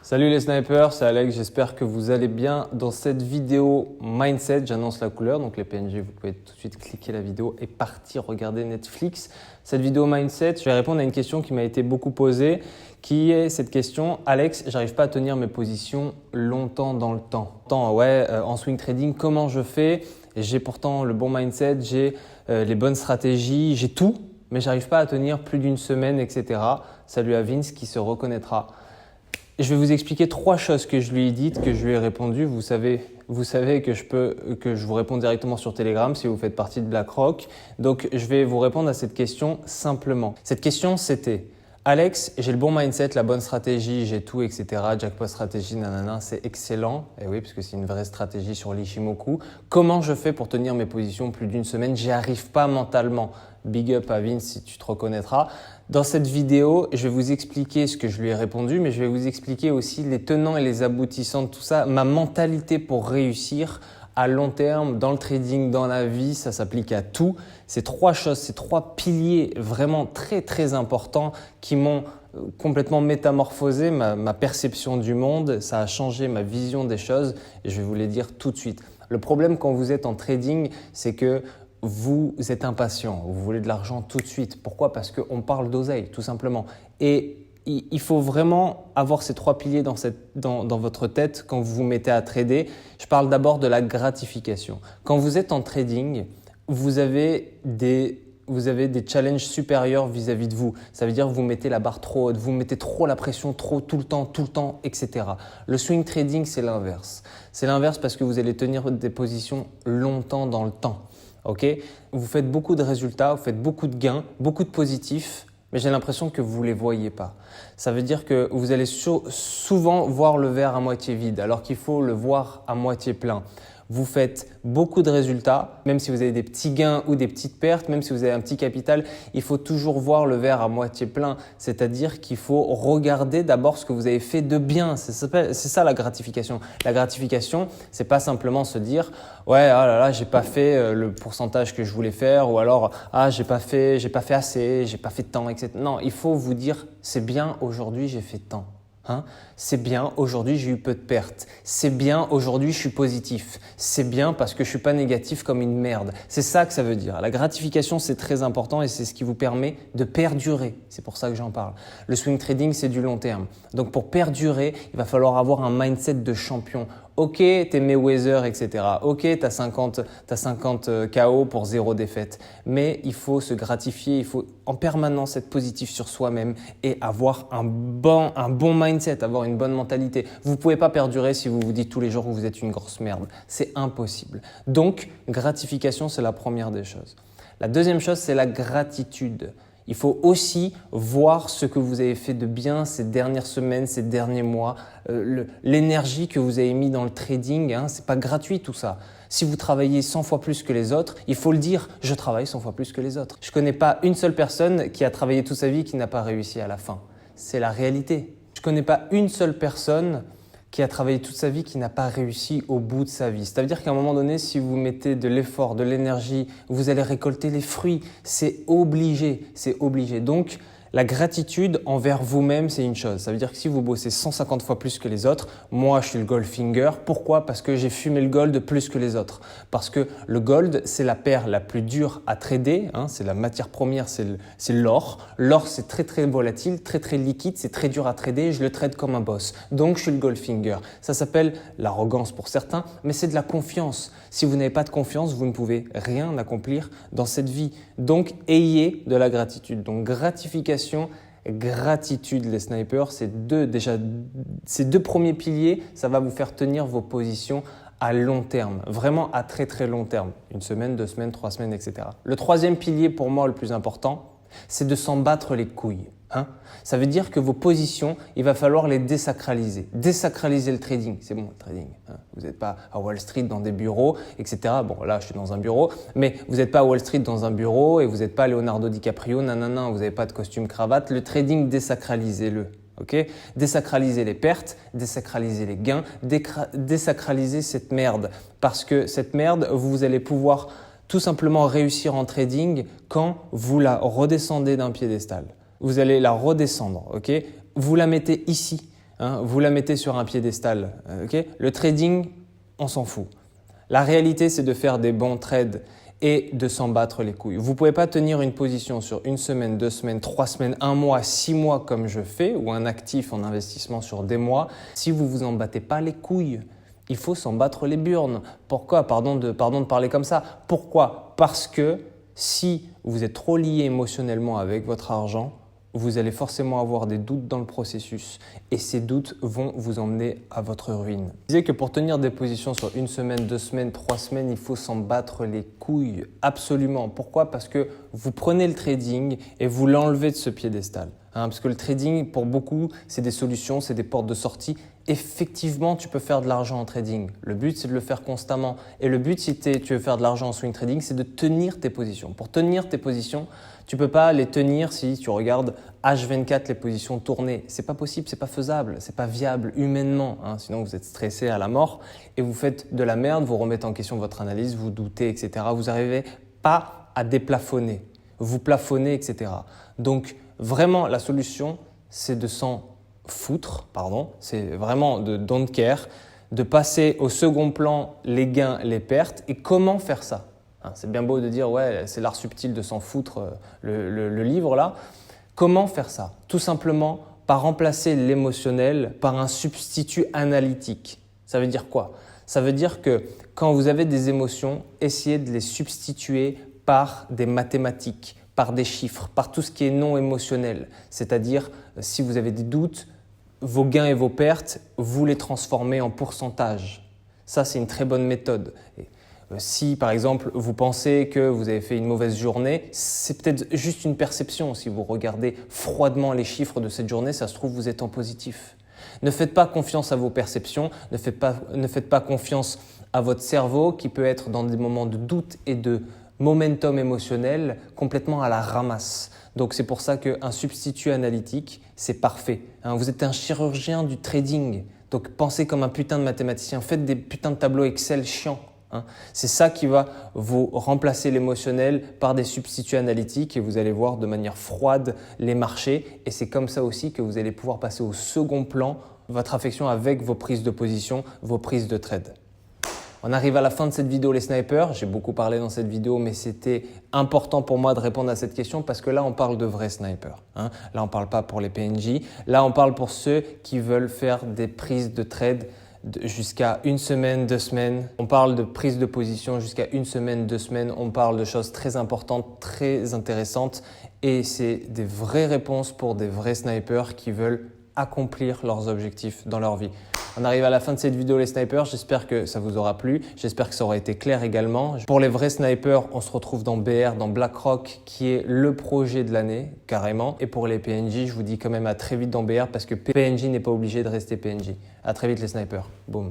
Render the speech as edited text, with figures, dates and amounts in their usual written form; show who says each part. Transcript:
Speaker 1: Salut les snipers, c'est Alex, j'espère que vous allez bien. Dans cette vidéo Mindset, j'annonce la couleur, donc les PNG, vous pouvez tout de suite cliquer la vidéo et partir regarder Netflix. Cette vidéo Mindset, je vais répondre à une question qui m'a été beaucoup posée, qui est cette question: Alex, j'arrive pas à tenir mes positions longtemps dans le temps. En swing trading, comment je fais? J'ai pourtant le bon mindset, j'ai les bonnes stratégies, j'ai tout, mais j'arrive pas à tenir plus d'une semaine, etc. Salut à Vince qui se reconnaîtra. Je vais vous expliquer 3 choses que je lui ai dites, que je lui ai répondu. Vous savez que je vous réponds directement sur Telegram si vous faites partie de BlackRock. Donc, je vais vous répondre à cette question simplement. Cette question, c'était: Alex, j'ai le bon mindset, la bonne stratégie, j'ai tout, etc. Jackpot stratégie, nanana, c'est excellent. Et oui, parce que c'est une vraie stratégie sur l'Ishimoku. Comment je fais pour tenir mes positions plus d'une semaine? J'y arrive pas mentalement. Big up à Vince si tu te reconnaîtras. Dans cette vidéo, je vais vous expliquer ce que je lui ai répondu, mais je vais vous expliquer aussi les tenants et les aboutissants de tout ça, ma mentalité pour réussir à long terme dans le trading, dans la vie, ça s'applique à tout. Ces 3 choses, ces 3 piliers vraiment très très importants qui m'ont complètement métamorphosé ma perception du monde, ça a changé ma vision des choses et je vais vous les dire tout de suite. Le problème quand vous êtes en trading, c'est que vous êtes impatient, vous voulez de l'argent tout de suite. Pourquoi? Parce qu'on parle d'oseille, tout simplement. Et il faut vraiment avoir ces 3 piliers dans votre tête quand vous vous mettez à trader. Je parle d'abord de la gratification. Quand vous êtes en trading, vous avez des challenges supérieurs vis-à-vis de vous. Ça veut dire que vous mettez la barre trop haute, vous mettez trop la pression, tout le temps, etc. Le swing trading, c'est l'inverse. C'est l'inverse parce que vous allez tenir des positions longtemps dans le temps. Okay? Vous faites beaucoup de résultats, vous faites beaucoup de gains, beaucoup de positifs, mais j'ai l'impression que vous ne les voyez pas. Ça veut dire que vous allez souvent voir le verre à moitié vide alors qu'il faut le voir à moitié plein. Vous faites beaucoup de résultats, même si vous avez des petits gains ou des petites pertes, même si vous avez un petit capital, il faut toujours voir le verre à moitié plein. C'est-à-dire qu'il faut regarder d'abord ce que vous avez fait de bien. C'est ça la gratification. La gratification, c'est pas simplement se dire « ouais, ah là là, j'ai pas fait le pourcentage que je voulais faire » ou alors « ah, j'ai pas fait assez, j'ai pas fait tant, etc. » Non, il faut vous dire « c'est bien, aujourd'hui j'ai fait tant ». C'est bien, aujourd'hui j'ai eu peu de pertes. C'est bien, aujourd'hui je suis positif. C'est bien parce que je suis pas négatif comme une merde. C'est ça que ça veut dire. La gratification, c'est très important et c'est ce qui vous permet de perdurer. C'est pour ça que j'en parle. Le swing trading, c'est du long terme. Donc pour perdurer, il va falloir avoir un mindset de champion. Ok, t'es Mayweather, etc. Ok, t'as 50 KO pour 0 défaite. Mais il faut se gratifier, il faut en permanence être positif sur soi-même et avoir un bon mindset, avoir une bonne mentalité. Vous ne pouvez pas perdurer si vous vous dites tous les jours que vous êtes une grosse merde. C'est impossible. Donc, gratification, c'est la première des choses. La deuxième chose, c'est la gratitude. Il faut aussi voir ce que vous avez fait de bien ces dernières semaines, ces derniers mois, l'énergie que vous avez mis dans le trading, c'est pas gratuit tout ça. Si vous travaillez 100 fois plus que les autres, il faut le dire, je travaille 100 fois plus que les autres. Je connais pas une seule personne qui a travaillé toute sa vie qui n'a pas réussi à la fin. C'est la réalité. Je connais pas une seule personne qui a travaillé toute sa vie, qui n'a pas réussi au bout de sa vie. Ça veut dire qu'à un moment donné, si vous mettez de l'effort, de l'énergie, vous allez récolter les fruits. C'est obligé, c'est obligé. Donc, la gratitude envers vous-même, c'est une chose. Ça veut dire que si vous bossez 150 fois plus que les autres, moi je suis le Goldfinger. Pourquoi? Parce que j'ai fumé le gold plus que les autres. Parce que le gold, c'est la paire la plus dure à trader. C'est la matière première, c'est l'or. L'or, c'est très très volatile, très très liquide, c'est très dur à trader. Je le trade comme un boss. Donc je suis le Goldfinger. Ça s'appelle l'arrogance pour certains, mais c'est de la confiance. Si vous n'avez pas de confiance, vous ne pouvez rien accomplir dans cette vie. Donc ayez de la gratitude. Donc gratification, gratitude les snipers, ces deux premiers piliers, ça va vous faire tenir vos positions à long terme, vraiment à très très long terme, 1 semaine, 2 semaines, 3 semaines, etc. Le troisième pilier pour moi le plus important, c'est de s'en battre les couilles. Ça veut dire que vos positions, il va falloir les désacraliser. Désacraliser le trading, c'est bon le trading. Vous n'êtes pas à Wall Street dans des bureaux, etc. Bon là je suis dans un bureau, mais vous n'êtes pas à Wall Street dans un bureau et vous n'êtes pas Leonardo DiCaprio, nanana, vous n'avez pas de costume cravate. Le trading, désacralisez-le. Okay? Désacraliser les pertes, désacraliser les gains, désacraliser cette merde. Parce que cette merde, vous allez pouvoir tout simplement réussir en trading quand vous la redescendez d'un piédestal. Vous allez la redescendre, ok? Vous la mettez ici. hein, vous la mettez sur un piédestal. Okay, le trading, on s'en fout. La réalité, c'est de faire des bons trades et de s'en battre les couilles. Vous ne pouvez pas tenir une position sur 1 semaine, 2 semaines, 3 semaines, 1 mois, 6 mois comme je fais, ou un actif en investissement sur des mois, si vous ne vous en battez pas les couilles. Il faut s'en battre les burnes. Pourquoi? Pardon de parler comme ça. Pourquoi? Parce que si vous êtes trop lié émotionnellement avec votre argent, vous allez forcément avoir des doutes dans le processus et ces doutes vont vous emmener à votre ruine. Je disais que pour tenir des positions sur 1 semaine, 2 semaines, 3 semaines, il faut s'en battre les couilles, absolument. Pourquoi? Parce que vous prenez le trading et vous l'enlevez de ce piédestal. Parce que le trading, pour beaucoup, c'est des solutions, c'est des portes de sortie. Effectivement, tu peux faire de l'argent en trading. Le but, c'est de le faire constamment. Et le but, si tu veux faire de l'argent en swing trading, c'est de tenir tes positions. Pour tenir tes positions, tu ne peux pas les tenir si tu regardes H24 les positions tournées. Ce n'est pas possible, ce n'est pas faisable, ce n'est pas viable humainement. Sinon, vous êtes stressé à la mort et vous faites de la merde, vous remettez en question votre analyse, vous doutez, etc. Vous n'arrivez pas à déplafonner. Vous plafonnez, etc. Donc, vraiment, la solution, c'est de s'en foutre, c'est vraiment de don't care, de passer au second plan les gains, les pertes. Et comment faire ça? C'est bien beau de dire, ouais, c'est l'art subtil de s'en foutre, le livre là. Comment faire ça? Tout simplement par remplacer l'émotionnel par un substitut analytique. Ça veut dire quoi? Ça veut dire que quand vous avez des émotions, essayez de les substituer par des mathématiques, par des chiffres, par tout ce qui est non émotionnel. C'est-à-dire, si vous avez des doutes, vos gains et vos pertes, vous les transformez en pourcentage. Ça, c'est une très bonne méthode. Si, par exemple, vous pensez que vous avez fait une mauvaise journée, c'est peut-être juste une perception. Si vous regardez froidement les chiffres de cette journée, ça se trouve, vous êtes en positif. Ne faites pas confiance à vos perceptions, ne faites pas confiance à votre cerveau qui peut être dans des moments de doute et de momentum émotionnel complètement à la ramasse. Donc c'est pour ça qu'un substitut analytique, c'est parfait. Vous êtes un chirurgien du trading, donc pensez comme un putain de mathématicien, faites des putains de tableaux Excel chiants. C'est ça qui va vous remplacer l'émotionnel par des substituts analytiques et vous allez voir de manière froide les marchés et c'est comme ça aussi que vous allez pouvoir passer au second plan votre affection avec vos prises de position, vos prises de trade. On arrive à la fin de cette vidéo les snipers. J'ai beaucoup parlé dans cette vidéo mais c'était important pour moi de répondre à cette question parce que là on parle de vrais snipers. Là on ne parle pas pour les PNJ, là on parle pour ceux qui veulent faire des prises de trade jusqu'à 1 semaine, 2 semaines. On parle de prise de position jusqu'à 1 semaine, 2 semaines. On parle de choses très importantes, très intéressantes et c'est des vraies réponses pour des vrais snipers qui veulent accomplir leurs objectifs dans leur vie. On arrive à la fin de cette vidéo les snipers, j'espère que ça vous aura plu, j'espère que ça aura été clair également. Pour les vrais snipers, on se retrouve dans BR, dans BlackRock qui est le projet de l'année carrément. Et pour les PNJ, je vous dis quand même à très vite dans BR parce que PNJ n'est pas obligé de rester PNJ. À très vite les snipers, boum.